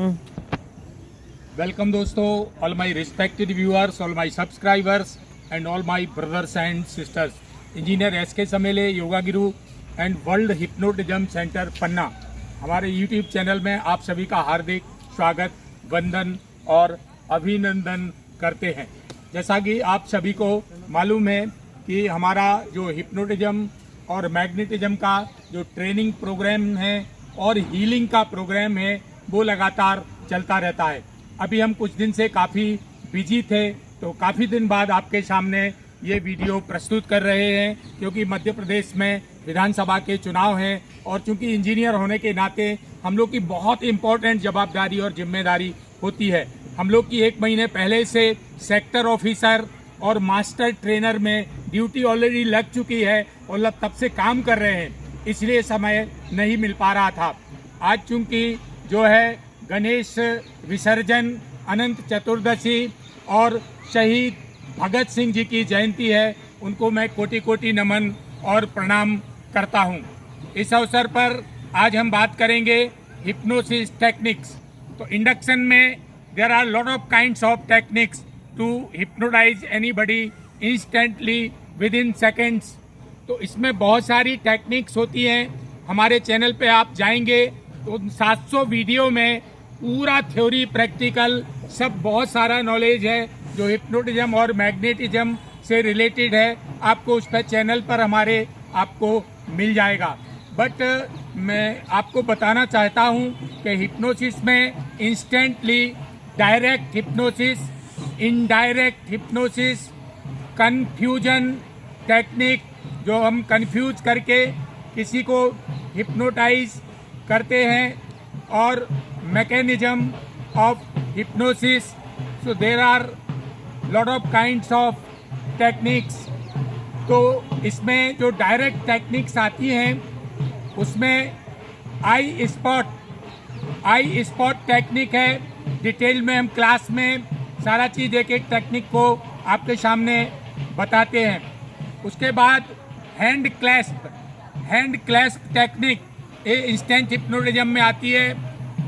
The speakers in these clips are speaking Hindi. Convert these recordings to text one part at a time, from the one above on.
Welcome दोस्तों, all my respected viewers, all my subscribers and all my brothers and sisters. Engineer SK Samele, yoga guru and world hypnotism centre Panna, हमारे YouTube चैनल में आप सभी का हार्दिक स्वागत, वंदन और अभिनंदन करते हैं। जैसा कि आप सभी को मालूम है कि हमारा जो हिप्नोटिज्म और मैग्नेटिज्म का जो ट्रेनिंग प्रोग्राम है और हीलिंग का प्रोग्राम है वो लगातार चलता रहता है। अभी हम कुछ दिन से काफ़ी बिजी थे, तो काफ़ी दिन बाद आपके सामने ये वीडियो प्रस्तुत कर रहे हैं, क्योंकि मध्य प्रदेश में विधानसभा के चुनाव हैं और चूंकि इंजीनियर होने के नाते हम लोग की बहुत इम्पोर्टेंट जवाबदारी और जिम्मेदारी होती है। हम लोग की 1 महीने पहले से सेक्टर ऑफिसर और मास्टर ट्रेनर में ड्यूटी ऑलरेडी लग चुकी है और तब से काम कर रहे हैं, इसलिए समय नहीं मिल पा रहा था। आज चूंकि जो है गणेश विसर्जन, अनंत चतुर्दशी और शहीद भगत सिंह जी की जयंती है, उनको मैं कोटि कोटि नमन और प्रणाम करता हूं। इस अवसर पर आज हम बात करेंगे हिप्नोसिस टेक्निक्स। तो इंडक्शन में there are lot of kinds of techniques to hypnotise anybody instantly within seconds. तो इसमें बहुत सारी टेक्निक्स होती हैं। हमारे चैनल पे आप जाएंगे तो 700 वीडियो में पूरा थ्योरी प्रैक्टिकल सब बहुत सारा नॉलेज है जो हिप्नोटिज्म और मैग्नेटिज्म से रिलेटेड है। आपको उस पर चैनल पर हमारे आपको मिल जाएगा। बट मैं आपको बताना चाहता हूँ कि हिप्नोसिस में instantly direct hypnosis, indirect hypnosis, confusion technique, जो हम कंफ्यूज करके किसी को हिप्नोटाइज करते हैं, और mechanism of hypnosis. So there are lot of kinds of techniques. तो इसमें जो डायरेक्ट टेक्निक्स आती हैं उसमें आई स्पॉट टेक्निक है। डिटेल में हम क्लास में सारा चीज़ एक एक टेक्निक को आपके सामने बताते हैं। उसके बाद हैंड क्लैस्प टेक्निक ये इंस्टेंट हिप्नोटिज्म में आती है।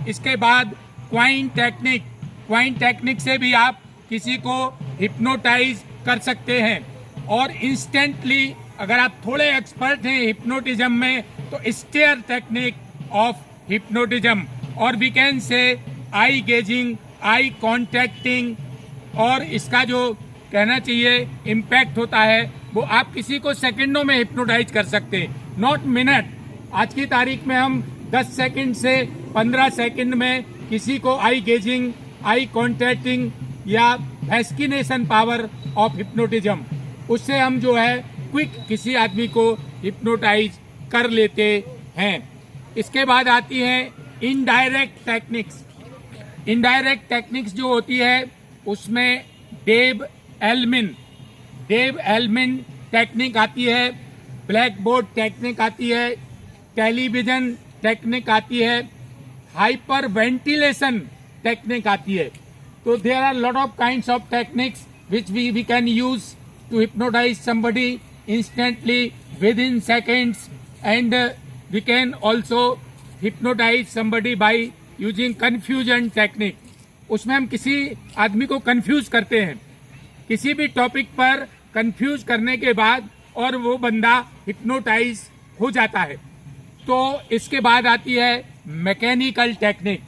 इसके बाद क्वाइन टेक्निक से भी आप किसी को हिप्नोटाइज कर सकते हैं। और इंस्टेंटली अगर आप थोड़े एक्सपर्ट हैं हिप्नोटिज्म में तो स्टेयर टेक्निक ऑफ हिप्नोटिज्म, और we can say eye gazing, I contacting, और इसका जो कहना चाहिए इम्पैक्ट होता है वो आप किसी को सेकंडों में हिप्नोटाइज कर सकते हैं, नॉट मिनट। आज की तारीख में हम 10 सेकंड से 15 सेकंड में किसी को आई गेजिंग, आई कॉन्टैक्टिंग या फैस्किनेशन पावर ऑफ हिप्नोटिज्म, उससे हम जो है क्विक किसी आदमी को हिप्नोटाइज कर लेते हैं। इसके बाद आती है इनडायरेक्ट टेक्निक्स जो होती है उसमें डेव एल्मिन टेक्निक आती है, ब्लैक बोर्ड टेक्निक आती है, टेलीविजन टेक्निक आती है, हाइपर वेंटिलेशन टेक्निक आती है। तो there are lot of kinds of techniques which we can use to hypnotise somebody instantly within seconds, and we can also hypnotise somebody by using confusion technique. उसमें हम किसी आदमी को कंफ्यूज करते हैं किसी भी टॉपिक पर, कंफ्यूज करने के बाद और वो बंदा हिप्नोटाइज हो जाता है। तो इसके बाद आती है मैकेनिकल टेक्निक।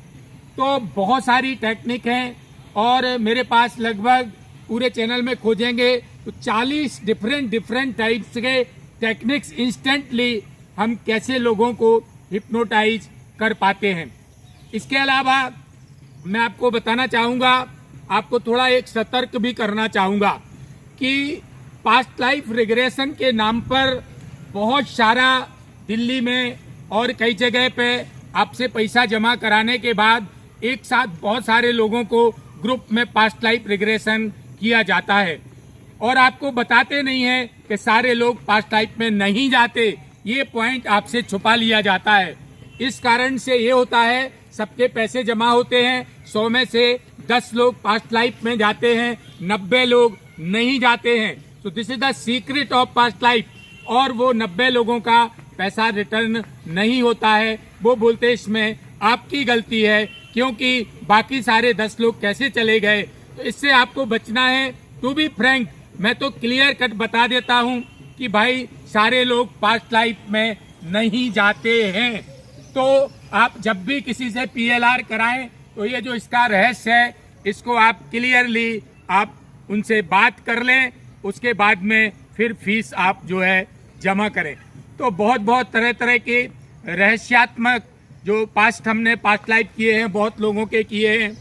तो बहुत सारी टेक्निक हैं और मेरे पास लगभग पूरे चैनल में खोजेंगे तो 40 डिफरेंट टाइप्स के टेक्निक्स इंस्टेंटली हम कैसे लोगों को हिप्नोटाइज कर पाते हैं। इसके अलावा मैं आपको बताना चाहूँगा, आपको थोड़ा एक सतर्क भी करना चाहूँगा कि पास्ट लाइफ रिग्रेशन के नाम पर बहुत सारा दिल्ली में और कई जगह पे आपसे पैसा जमा कराने के बाद एक साथ बहुत सारे लोगों को ग्रुप में पास्ट लाइफ रिग्रेशन किया जाता है, और आपको बताते नहीं है कि सारे लोग पास्ट लाइफ में नहीं जाते। ये पॉइंट आपसे छुपा लिया जाता है। इस कारण से ये होता है, सबके पैसे जमा होते हैं, 100 में से 10 लोग पास्ट लाइफ में जाते हैं, 90 लोग नहीं जाते हैं। तो this is the secret of past life. और वो 90 लोगों का पैसा रिटर्न नहीं होता है। वो बोलते इसमें आपकी गलती है क्योंकि बाकी सारे 10 लोग कैसे चले गए। तो इससे आपको बचना है। टू बी फ्रैंक, मैं तो क्लियर कट बता देता हूं कि भाई सारे लोग पास्ट लाइफ में नहीं जाते हैं। तो आप जब भी किसी से PLR कराएं तो ये जो इसका रहस्य है इसको आप क्लियरली आप उनसे बात कर लें, उसके बाद में फिर फीस आप जो है जमा करें। तो बहुत बहुत तरह तरह के रहस्यात्मक जो हमने पास्ट लाइफ किए हैं, बहुत लोगों के किए हैं,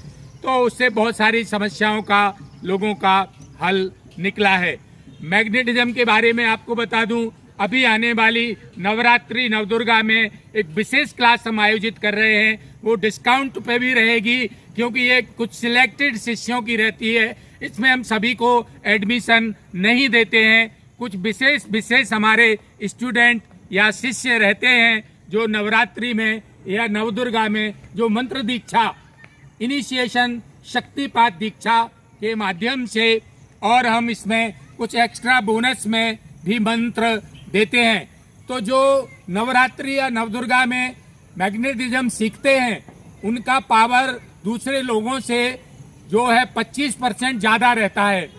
तो उससे बहुत सारी समस्याओं का लोगों का हल निकला है। मैग्नेटिज्म के बारे में आपको बता दूं, अभी आने वाली नवरात्रि नवदुर्गा में एक विशेष क्लास हम आयोजित कर रहे हैं। वो डिस्काउंट पे भी रहेगी क्योंकि ये कुछ सिलेक्टेड शिष्यों की रहती है। इसमें हम सभी को एडमिशन नहीं देते हैं। कुछ विशेष हमारे स्टूडेंट या शिष्य रहते हैं जो नवरात्रि में या नवदुर्गा में जो मंत्र दीक्षा, इनिशिएशन, शक्तिपात दीक्षा के माध्यम से, और हम इसमें कुछ एक्स्ट्रा बोनस में भी मंत्र देते हैं। तो जो नवरात्रि या नवदुर्गा में मैग्नेटिज्म सीखते हैं उनका पावर दूसरे लोगों से जो है 25% ज़्यादा रहता है।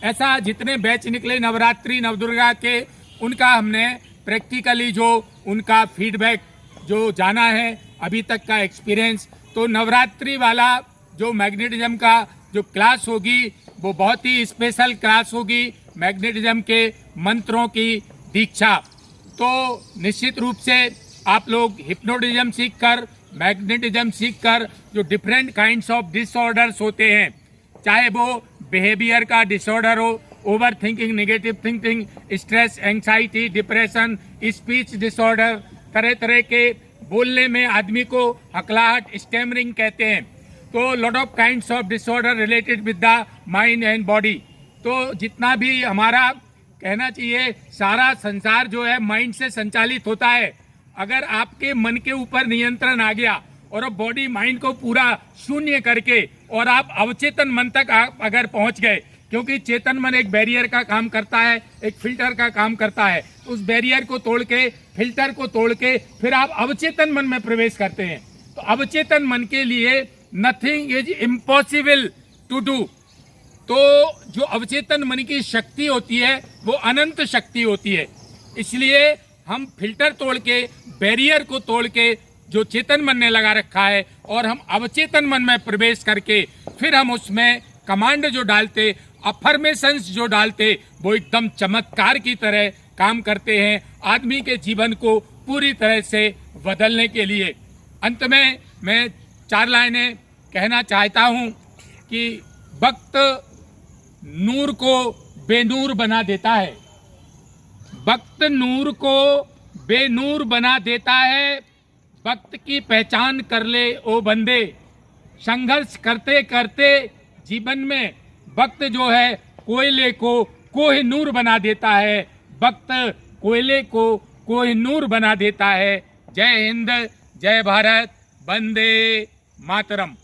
ऐसा जितने बैच निकले नवरात्रि नवदुर्गा के, उनका हमने प्रैक्टिकली जो उनका फीडबैक जो जाना है अभी तक का एक्सपीरियंस, तो नवरात्रि वाला जो मैग्नेटिज्म का जो क्लास होगी वो बहुत ही स्पेशल क्लास होगी, मैग्नेटिज्म के मंत्रों की दीक्षा। तो निश्चित रूप से आप लोग हिप्नोटिज्म सीखकर, मैग्नेटिज्म सीखकर जो डिफरेंट काइंड्स ऑफ डिसऑर्डर्स होते हैं, चाहे वो बिहेवियर का डिसऑर्डर हो, over thinking, negative thinking, stress, anxiety, depression, speech disorder, तरह तरह के बोलने में आदमी को हकलाहट, स्टैमरिंग कहते हैं। तो lot of kinds of disorder related with the mind and body. तो जितना भी हमारा कहना चाहिए सारा संसार जो है माइंड से संचालित होता है। अगर आपके मन के ऊपर नियंत्रण आ गया और अब बॉडी माइंड को पूरा शून्य करके और आप अवचेतन मन तक आप अगर पहुंच गए, क्योंकि चेतन मन एक बैरियर का काम करता है, एक फिल्टर का काम करता है, तो उस बैरियर को तोड़ के, फिल्टर को तोड़ के फिर आप अवचेतन मन में प्रवेश करते हैं। तो अवचेतन मन के लिए nothing is impossible to do. तो जो अवचेतन मन की शक्ति होती है वो अनंत शक्ति होती है। इसलिए हम फिल्टर तोड़ के, बैरियर को तोड़ के जो चेतन मन ने लगा रखा है और हम अवचेतन मन में प्रवेश करके फिर हम उसमें कमांड जो डालते, अफर्मेशंस जो डालते, वो एकदम चमत्कार की तरह काम करते हैं आदमी के जीवन को पूरी तरह से बदलने के लिए। अंत में मैं 4 लाइनें कहना चाहता हूं कि वक्त नूर को बेनूर बना देता है, वक्त नूर को बेनूर बना देता है। वक्त की पहचान कर ले ओ बंदे। संघर्ष करते करते जीवन में वक्त जो है कोयले को कोहिनूर बना देता है, वक्त कोयले को कोहिनूर बना देता है। जय हिंद, जय भारत, वंदे मातरम।